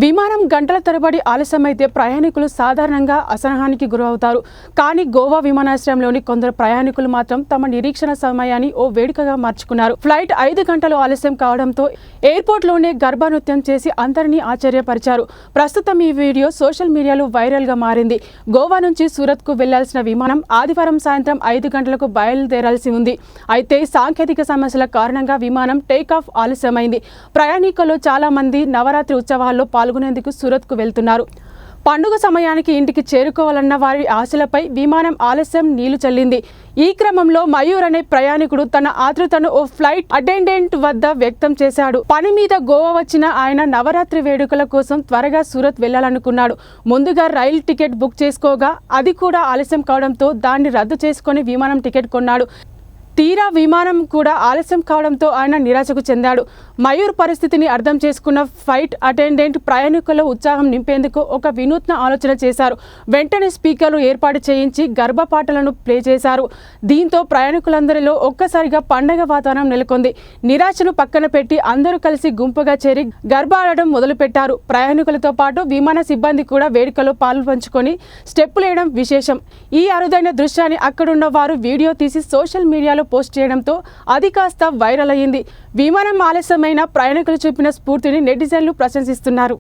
విమానం గంటల తరబడి ఆలస్యమైతే ప్రయాణికులు సాధారణంగా అసహనానికి గురవుతారు. కానీ గోవా విమానాశ్రయంలోని కొందరు ప్రయాణికులు మాత్రం తమ నిరీక్షణ సమయాన్ని ఓ వేడుకగా మార్చుకున్నారు. ఫ్లైట్ 5 గంటలు ఆలస్యం కావడంతో ఎయిర్పోర్ట్లోనే గర్భా నృత్యం చేసి అందరినీ ఆశ్చర్యపరిచారు. ప్రస్తుతం ఈ వీడియో సోషల్ మీడియాలో వైరల్గా మారింది. గోవా నుంచి సూరత్కు వెళ్లాల్సిన విమానం ఆదివారం సాయంత్రం 5 గంటలకు బయలుదేరాల్సి ఉంది. అయితే సాంకేతిక సమస్యల కారణంగా విమానం టేకాఫ్ ఆలస్యమైంది. ప్రయాణికులు చాలా మంది నవరాత్రి ఉత్సవాల్లో పాల్గొనేందుకు సూరత్కు వెళ్తున్నారు. పండుగ సమయానికి ఇంటికి చేరుకోవాలన్న వారి ఆశలపై విమానం ఆలస్యం నీళ్లు చల్లింది. ఈ క్రమంలో మయూర్ అనే ప్రయాణికుడు తన ఆతృతను ఓ ఫ్లైట్ అటెండెంట్ వద్ద వ్యక్తం చేశాడు. పని మీద గోవా వచ్చిన ఆయన నవరాత్రి వేడుకల కోసం త్వరగా సూరత్ వెళ్లాలనుకున్నాడు. ముందుగా రైలు టికెట్ బుక్ చేసుకోగా అది కూడా ఆలస్యం కావడంతో దాన్ని రద్దు చేసుకొని విమానం టికెట్ కొన్నాడు. తీరా విమానం కూడా ఆలస్యం కావడంతో ఆయన నిరాశకు చెందాడు. మయూర్ పరిస్థితిని అర్థం చేసుకున్న ఫ్లైట్ అటెండెంట్ ప్రయాణికుల ఉత్సాహం నింపేందుకు ఒక వినూత్న ఆలోచన చేశారు. వెంటనే స్పీకర్లు ఏర్పాటు చేయించి గర్భపాటలను ప్లే చేశారు. దీంతో ప్రయాణికులందరిలో ఒక్కసారిగా పండగ వాతావరణం నెలకొంది. నిరాశను పక్కన పెట్టి అందరూ కలిసి గుంపుగా చేరి గర్భ ఆడడం మొదలుపెట్టారు. ప్రయాణికులతో పాటు విమాన సిబ్బంది కూడా వేడుకలో పాలు పంచుకొని స్టెప్పులు వేయడం విశేషం. ఈ అరుదైన దృశ్యాన్ని అక్కడున్న వారు వీడియో తీసి సోషల్ మీడియాలో పోస్ట్ చేయడంతో అది కాస్త వైరల్ అయ్యింది. విమానం ఆలస్యమైన ప్రయాణికులు చూపిన స్ఫూర్తిని నెటిజన్లు ప్రశంసిస్తున్నారు.